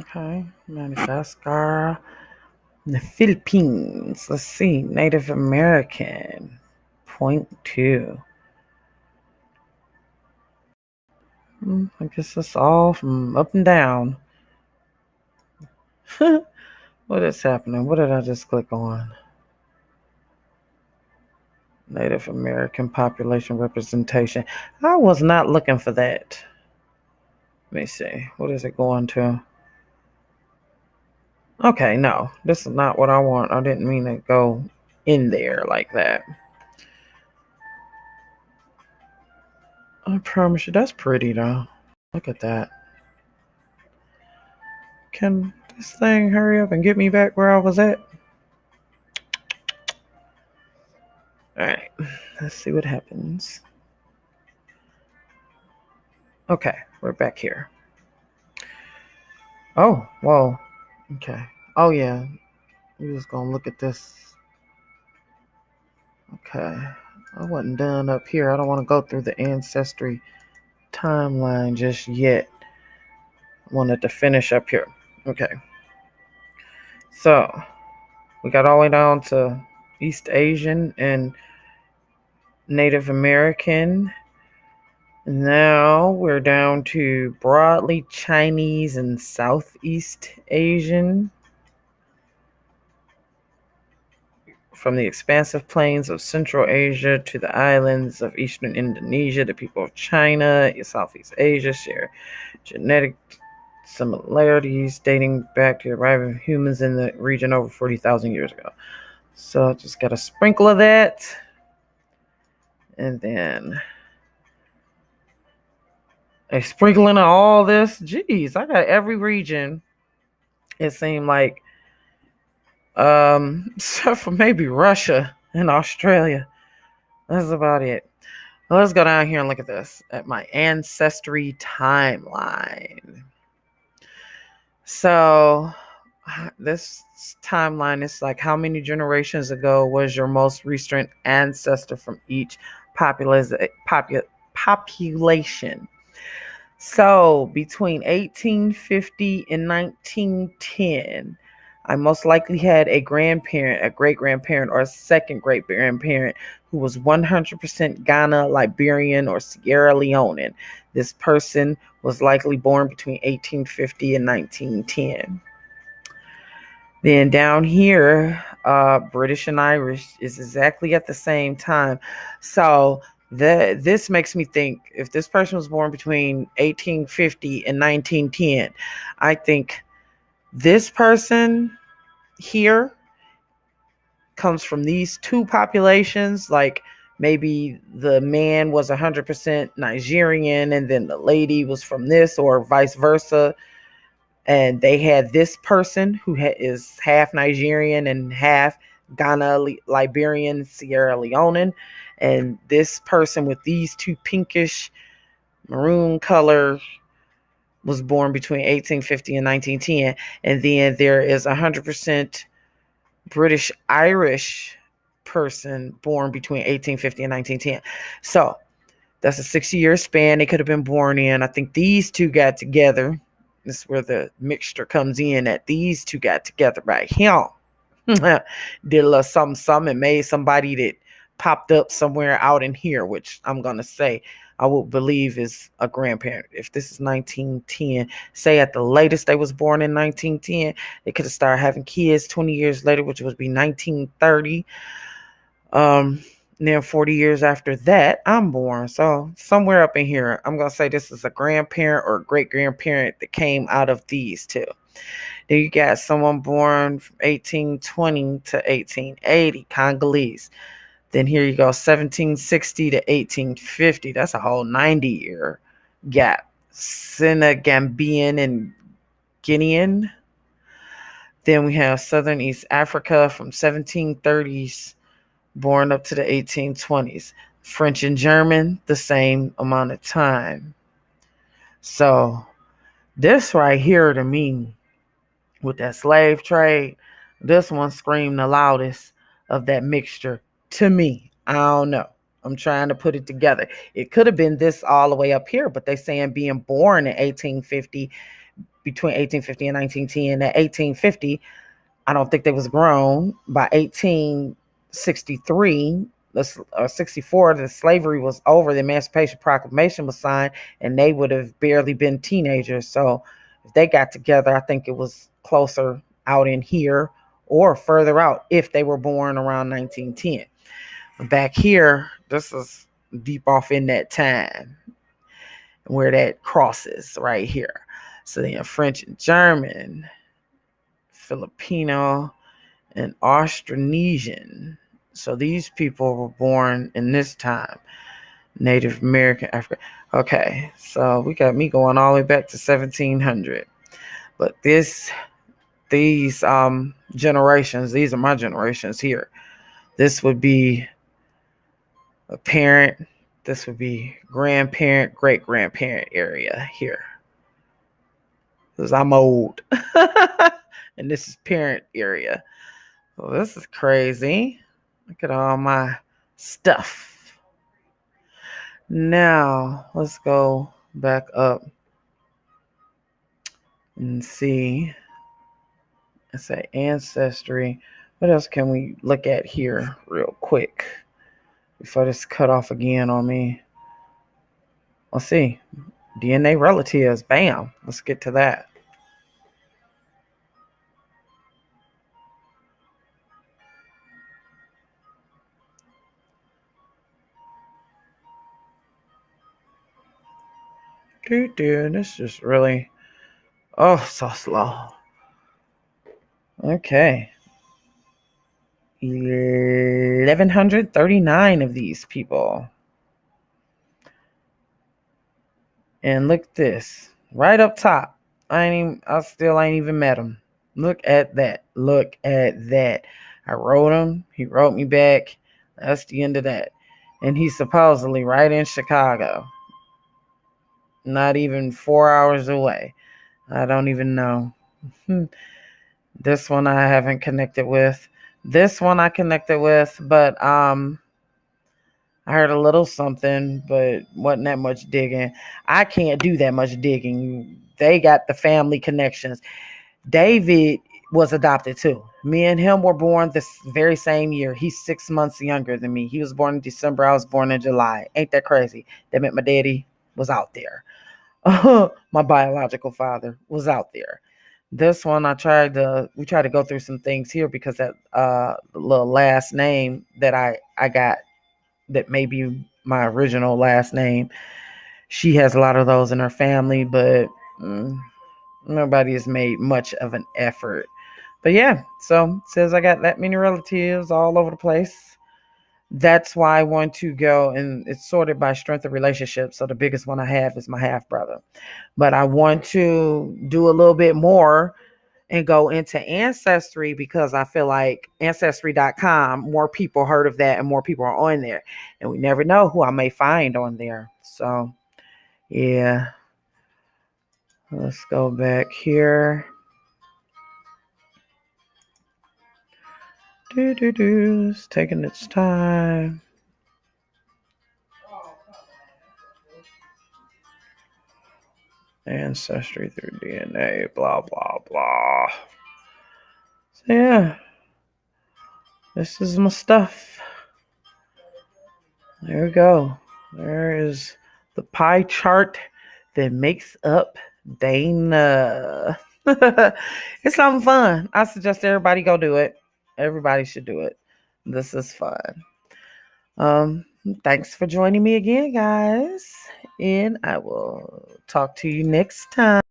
Okay, Madagascar, the Philippines. Let's see, Native American, point two. I guess that's all from up and down. What is happening? What did I just click on? Native American population representation. I was not looking for that. Let me see. What is it going to? Okay, no, this is not what I want. I didn't mean to go in there like that. I promise you, that's pretty though. Look at that. Can this thing hurry up and get me back where I was at? Alright, let's see what happens. Okay, we're back here. Oh, whoa. Okay. Oh, yeah. We're just gonna look at this. Okay. I wasn't done up here. I don't want to go through the ancestry timeline just yet. I wanted to finish up here. Okay. So, we got all the way down to East Asian and Native American. Now we're down to broadly Chinese and Southeast Asian. From the expansive plains of Central Asia to the islands of eastern Indonesia, the people of China and Southeast Asia share genetic similarities dating back to the arrival of humans in the region over 40,000 years ago. So I just got a sprinkle of that. And then a sprinkling of all this. Jeez, I got every region. It seemed like, except for maybe Russia and Australia. That's about it. Well, let's go down here and look at this, at my ancestry timeline. So this timeline is like how many generations ago was your most recent ancestor from each population. So between 1850 and 1910, I most likely had a grandparent, a great grandparent, or a second great grandparent who was 100% Ghana, Liberian, or Sierra Leonean. This person was likely born between 1850 and 1910. Then down here, British and Irish is exactly at the same time. So this makes me think if this person was born between 1850 and 1910, I think this person here comes from these two populations. Like maybe the man was 100% Nigerian and then the lady was from this, or vice versa. And they had this person who is half Nigerian and half Ghana, Liberian, Sierra Leonean. And this person with these two pinkish maroon color was born between 1850 and 1910. And then there is 100% British Irish person born between 1850 and 1910. So that's a 60-year span they could have been born in. I think these two got together. This is where the mixture comes in, that these two got together right here. Did a little something and made somebody that popped up somewhere out in here, which I'm going to say I would believe is a grandparent. If this is 1910, say at the latest they was born in 1910, they could have started having kids 20 years later, which would be 1930. And then 40 years after that, I'm born. So somewhere up in here, I'm going to say this is a grandparent or great grandparent that came out of these two. Then you got someone born from 1820 to 1880, Congolese. Then here you go, 1760 to 1850. That's a whole 90-year gap. Senegambian and Guinean. Then we have Southern East Africa from 1730s born up to the 1820s. French and German, the same amount of time. So this right here to me, with that slave trade, this one screamed the loudest of that mixture to me. I don't know. I'm trying to put it together. It could have been this all the way up here, but they saying being born in 1850 between 1850 and 1910. At 1850, I don't think they was grown. By 1863, or 64, the slavery was over. The Emancipation Proclamation was signed, and they would have barely been teenagers. So if they got together, I think it was closer out in here or further out if they were born around 1910. Back here, this is deep off in that time where that crosses right here. So then French and German, Filipino, and Austronesian. So these people were born in this time. Native American, Africa. Okay, so we got me going all the way back to 1700. But these generations, these are my generations here. This would be a parent. This would be grandparent, great grandparent area here. Because I'm old. And this is parent area. So this is crazy. Look at all my stuff. Now, let's go back up and see. Let's say ancestry. What else can we look at here real quick before this cut off again on me? Let's see. DNA relatives. Bam. Let's get to that. Dude, this is really, so slow. Okay. 1,139 of these people. And look at this. Right up top. I still ain't even met him. Look at that. Look at that. I wrote him. He wrote me back. That's the end of that. And he's supposedly right in Chicago. Not even 4 hours away. I don't even know. This one I haven't connected with. This one I connected with, but I heard a little something, but wasn't that much digging. I can't do that much digging. They got the family connections. David was adopted too. Me and him were born this very same year. He's 6 months younger than me. He was born in December. I was born in July. Ain't that crazy? That meant my daddy was out there. My biological father was out there. This one we tried to go through some things here because that little last name that I got, that may be my original last name, she has a lot of those in her family, but nobody has made much of an effort. But yeah, so it says I got that many relatives all over the place. That's why I want to go, and it's sorted by strength of relationship. So the biggest one I have is my half brother. But I want to do a little bit more and go into Ancestry because I feel like Ancestry.com, more people heard of that and more people are on there. And we never know who I may find on there. So, yeah. Let's go back here. It's taking its time. Ancestry through DNA, blah, blah, blah. So, yeah. This is my stuff. There we go. There is the pie chart that makes up Dana. It's something fun. I suggest everybody go do it. Everybody should do it. This is fun. Thanks for joining me again, guys. And I will talk to you next time.